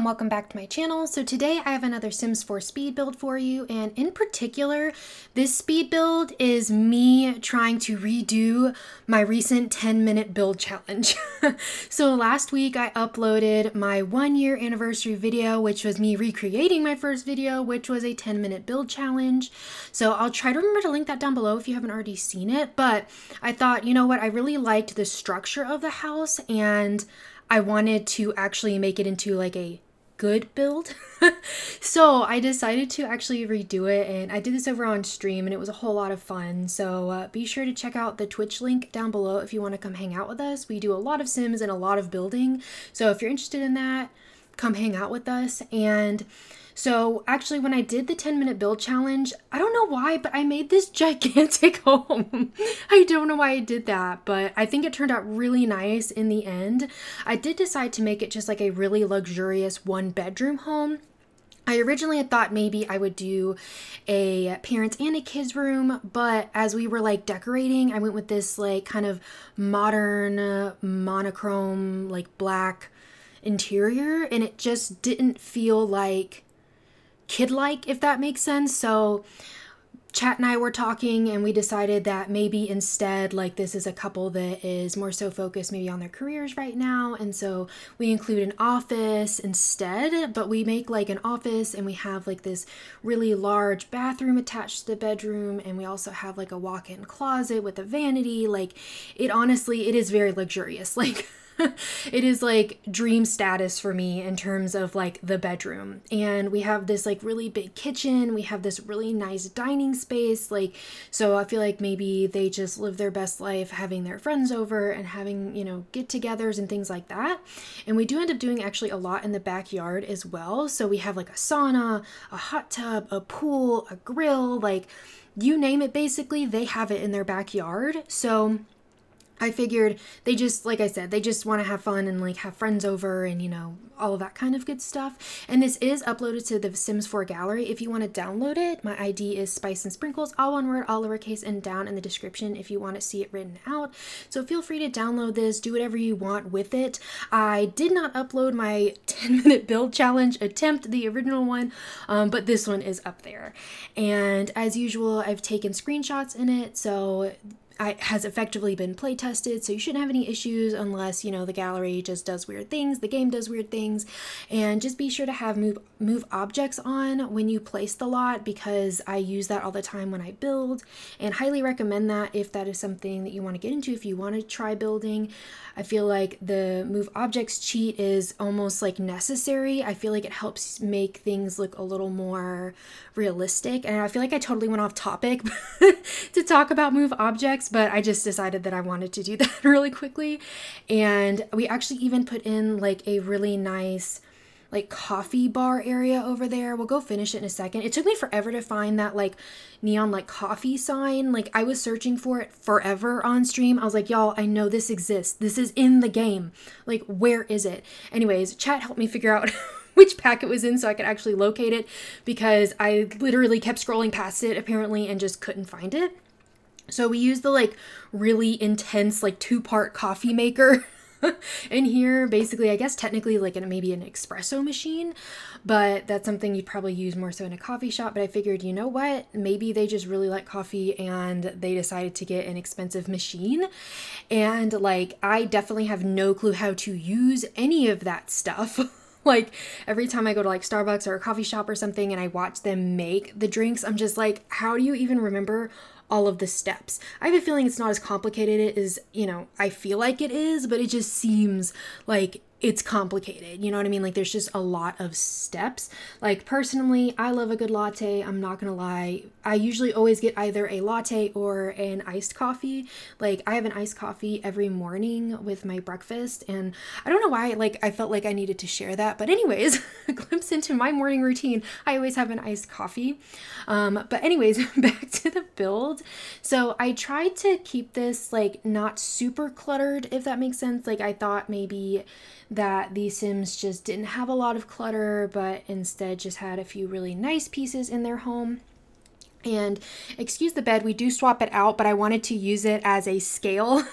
welcome back to my channel. So today I have another Sims 4 speed build for you, and in particular this speed build is me trying to redo my recent 10-minute build challenge. So last week I uploaded my 1-year anniversary video, which was me recreating my first video, which was a 10-minute build challenge. So I'll try to remember to link that down below if you haven't already seen it, but I thought, you know what, I really liked the structure of the house and I wanted to actually make it into like a good build. So I decided to actually redo it, and I did this over on stream and it was a whole lot of fun. So be sure to check out the Twitch link down below if you want to come hang out with us. We do a lot of Sims and a lot of building. So if you're interested in that, come hang out with us. And so actually when I did the 10-minute build challenge, I don't know why, but I made this gigantic home. I don't know why I did that, but I think it turned out really nice in the end. I did decide to make it just like a really luxurious 1-bedroom home. I originally had thought maybe I would do a parents and a kids room, but as we were like decorating, I went with this like kind of modern monochrome like black interior, and it just didn't feel like kid-like, if that makes sense. So Chat and I were talking and we decided that maybe instead, like, this is a couple that is more so focused maybe on their careers right now, and so we include an office instead, but we make like an office and we have like this really large bathroom attached to the bedroom, and we also have like a walk-in closet with a vanity. Like, it honestly, it is very luxurious. Like it is like dream status for me in terms of like the bedroom. And we have this like really big kitchen. We have this really nice dining space. Like, so I feel like maybe they just live their best life having their friends over and having, you know, get-togethers and things like that. And we do end up doing actually a lot in the backyard as well. So we have like a sauna, a hot tub, a pool, a grill, like you name it, basically they have it in their backyard. So I figured they just, like I said, they just want to have fun and like have friends over and, you know, all of that kind of good stuff. And this is uploaded to the Sims 4 gallery. If you want to download it, my ID is spicensprinkles, all one word, all lowercase, and down in the description if you want to see it written out. So feel free to download this, do whatever you want with it. I did not upload my 10-minute build challenge attempt, the original one, but this one is up there. And as usual, I've taken screenshots in it, so it has effectively been play tested, so you shouldn't have any issues unless, you know, the gallery just does weird things, the game does weird things. And just be sure to have move objects on when you place the lot, because I use that all the time when I build, and highly recommend that if that is something that you want to get into, if you want to try building. I feel like the move objects cheat is almost like necessary. I feel like it helps make things look a little more realistic, and I feel like I totally went off topic to talk about move objects, but I just decided that I wanted to do that really quickly. And we actually even put in like a really nice like coffee bar area over there. We'll go finish it in a second. It took me forever to find that like neon like coffee sign. Like, I was searching for it forever on stream. I was like, y'all, I know this exists. This is in the game. Like, where is it? Anyways, chat helped me figure out which pack it was in so I could actually locate it, because I literally kept scrolling past it apparently and just couldn't find it. So we used the like really intense like 2-part coffee maker in here. Basically, I guess technically like maybe an espresso machine, but that's something you'd probably use more so in a coffee shop. But I figured, you know what, maybe they just really like coffee and they decided to get an expensive machine. And like, I definitely have no clue how to use any of that stuff. Like, every time I go to like Starbucks or a coffee shop or something and I watch them make the drinks, I'm just like, how do you even remember all of the steps? I have a feeling it's not as complicated as, you know, I feel like it is, but it just seems like it's complicated. You know what I mean? Like, there's just a lot of steps. Like, personally, I love a good latte. I'm not gonna lie. I usually always get either a latte or an iced coffee. Like, I have an iced coffee every morning with my breakfast, and I don't know why, like, I felt like I needed to share that. But anyways, a glimpse into my morning routine. I always have an iced coffee. But anyways, back to the build. So I tried to keep this like not super cluttered, if that makes sense. Like, I thought maybe that these Sims just didn't have a lot of clutter, but instead just had a few really nice pieces in their home. And excuse the bed, we do swap it out, but I wanted to use it as a scale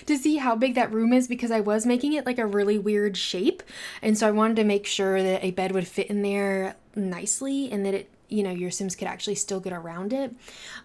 to see how big that room is, because I was making it like a really weird shape. And so I wanted to make sure that a bed would fit in there nicely and that it, you know, your Sims could actually still get around it.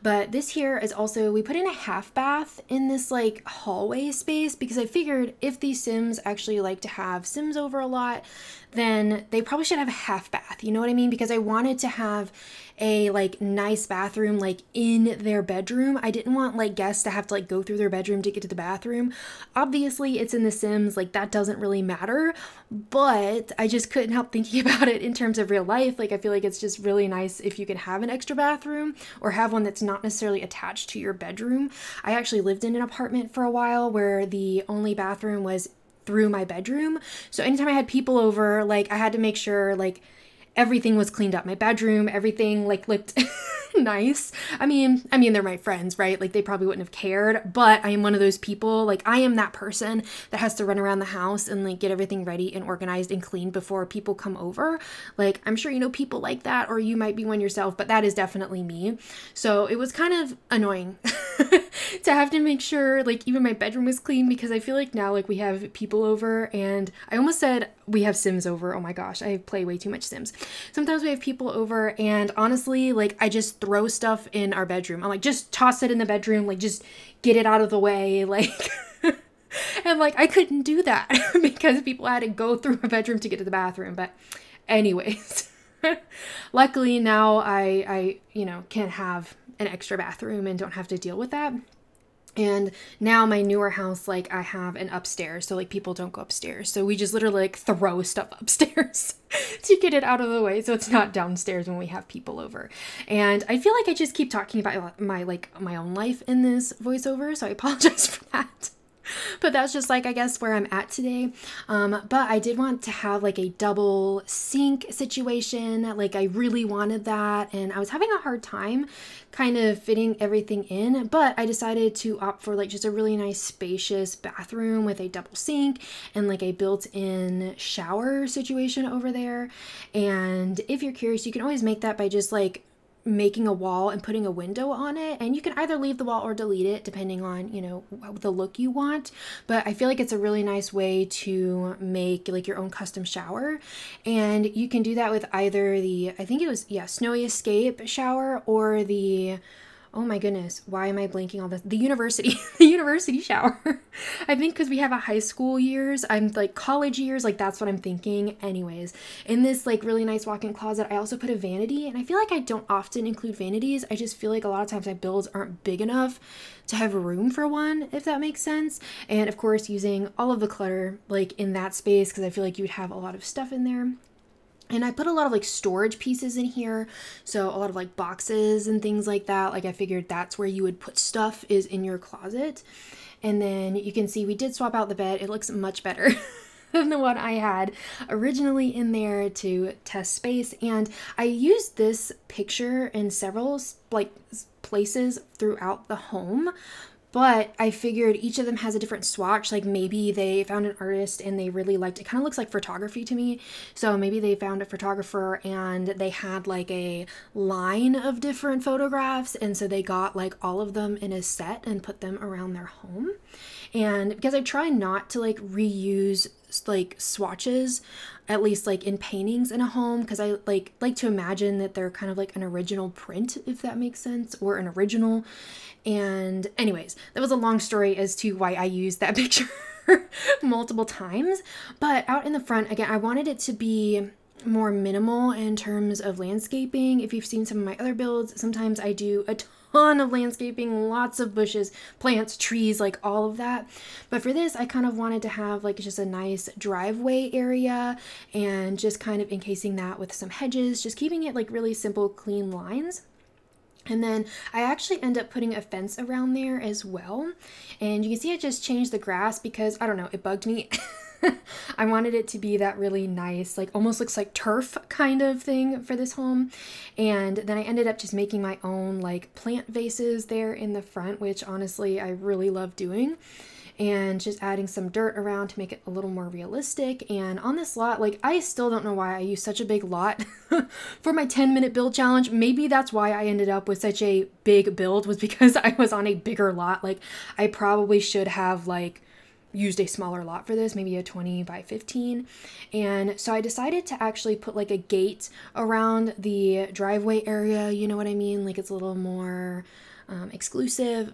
But this here is also, we put in a half bath in this like hallway space because I figured if these Sims actually like to have Sims over a lot, then they probably should have a half bath. You know what I mean? Because I wanted to have a like nice bathroom like in their bedroom. I didn't want like guests to have to like go through their bedroom to get to the bathroom. Obviously it's in The Sims, like that doesn't really matter, but I just couldn't help thinking about it in terms of real life. Like I feel like it's just really nice if you can have an extra bathroom or have one that's not necessarily attached to your bedroom. I actually lived in an apartment for a while where the only bathroom was through my bedroom. So anytime I had people over, like I had to make sure like everything was cleaned up. My bedroom, everything like looked nice. I mean, they're my friends, right? Like they probably wouldn't have cared, but I am one of those people, like I am that person that has to run around the house and like get everything ready and organized and clean before people come over. Like I'm sure you know people like that, or you might be one yourself, but that is definitely me. So it was kind of annoying to have to make sure like even my bedroom was clean, because I feel like now like we have people over, and I almost said we have Sims over. Oh my gosh, I play way too much Sims. Sometimes we have people over, and honestly, like I just throw stuff in our bedroom. I'm like, just toss it in the bedroom, like just get it out of the way, like and like I couldn't do that because people had to go through my bedroom to get to the bathroom. But anyways, luckily now I you know, can have an extra bathroom and don't have to deal with that. And now my newer house, like I have an upstairs, so like people don't go upstairs. So we just literally like throw stuff upstairs to get it out of the way, so it's not downstairs when we have people over. And I feel like I just keep talking about my own life in this voiceover, so I apologize for that. But that's just like, I guess, where I'm at today. But I did want to have like a double sink situation. Like I really wanted that, and I was having a hard time kind of fitting everything in, but I decided to opt for like just a really nice spacious bathroom with a double sink and like a built-in shower situation over there. And if you're curious, you can always make that by just like making a wall and putting a window on it, and you can either leave the wall or delete it depending on, you know, the look you want. But I feel like it's a really nice way to make like your own custom shower, and you can do that with either the, I think it was, yeah, Snowy Escape shower, or the, oh my goodness, why am I blanking on this? The university, the university shower. I think because we have a high school years, I'm like college years, like that's what I'm thinking. Anyways, in this like really nice walk-in closet, I also put a vanity, and I feel like I don't often include vanities. I just feel like a lot of times my builds aren't big enough to have room for one, if that makes sense. And of course, using all of the clutter like in that space, because I feel like you would have a lot of stuff in there. And I put a lot of like storage pieces in here. So a lot of like boxes and things like that. Like I figured that's where you would put stuff, is in your closet. And then you can see we did swap out the bed. It looks much better than the one I had originally in there to test space. And I used this picture in several like places throughout the home, but I figured each of them has a different swatch. Like maybe they found an artist and they really liked it. Kind of looks like photography to me. So maybe they found a photographer and they had like a line of different photographs. And so they got like all of them in a set and put them around their home. And because I try not to like reuse like swatches, at least like in paintings in a home, because I like to imagine that they're kind of like an original print, if that makes sense, or an original. And anyways, that was a long story as to why I used that picture multiple times. But out in the front, again, I wanted it to be more minimal in terms of landscaping. If you've seen some of my other builds, sometimes I do a ton of landscaping, lots of bushes, plants, trees, like all of that. But for this, I kind of wanted to have like just a nice driveway area and just kind of encasing that with some hedges, just keeping it like really simple, clean lines. And then I actually end up putting a fence around there as well. And you can see I just changed the grass because, I don't know, it bugged me. I wanted it to be that really nice, like almost looks like turf kind of thing for this home. And then I ended up just making my own like plant vases there in the front, which honestly I really love doing. and just adding some dirt around to make it a little more realistic. And on this lot, like, I still don't know why I used such a big lot for my 10-minute build challenge. Maybe that's why I ended up with such a big build, was because I was on a bigger lot. Like, I probably should have like used a smaller lot for this, maybe a 20 by 15. And so I decided to actually put like a gate around the driveway area, you know what I mean? Like, it's a little more exclusive,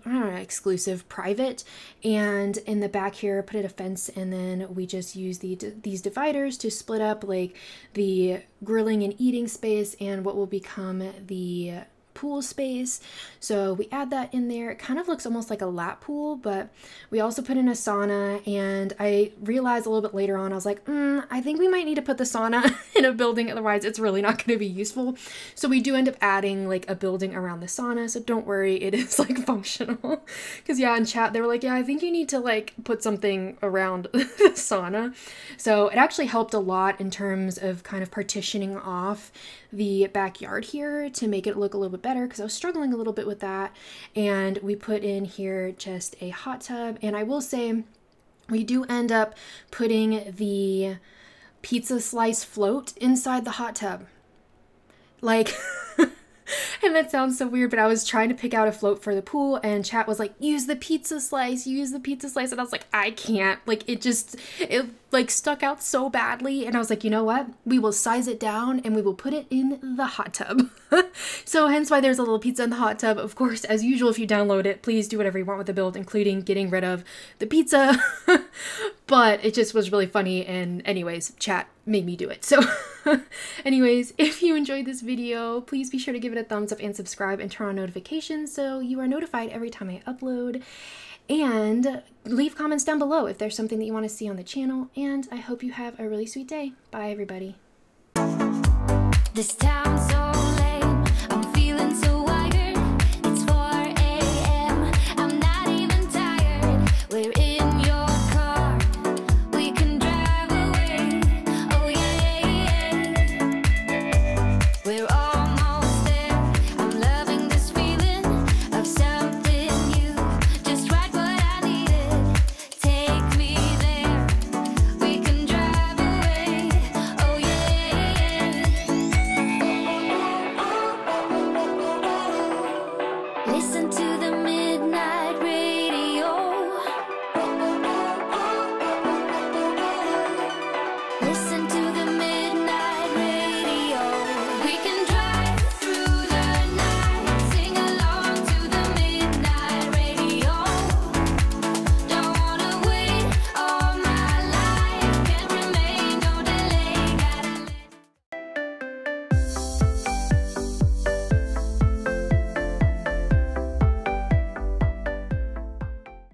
private. And in the back here, put it a fence, and then we just use these dividers to split up like the grilling and eating space and what will become the pool space. So we add that in there. It kind of looks almost like a lap pool, but we also put in a sauna. And I realized a little bit later on, I was like, I think we might need to put the sauna in a building, otherwise it's really not going to be useful. So we do end up adding like a building around the sauna, so don't worry, it is like functional. Because yeah, in chat they were like, yeah, I think you need to like put something around the sauna. So it actually helped a lot in terms of kind of partitioning off the backyard here to make it look a little bit better, because I was struggling a little bit with that. And we put in here just a hot tub, and I will say we do end up putting the pizza slice float inside the hot tub. Like, and that sounds so weird, but I was trying to pick out a float for the pool, and chat was like, use the pizza slice, use the pizza slice. And I was like, I can't. Like, it like stuck out so badly. And I was like, you know what? We will size it down and we will put it in the hot tub. So hence why there's a little pizza in the hot tub. Of course, as usual, if you download it, please do whatever you want with the build, including getting rid of the pizza. But it just was really funny. And anyways, chat made me do it. So anyways, if you enjoyed this video, please be sure to give it a thumbs up and subscribe and turn on notifications so you are notified every time I upload. And leave comments down below if there's something that you want to see on the channel. And I hope you have a really sweet day. Bye, everybody. This town's so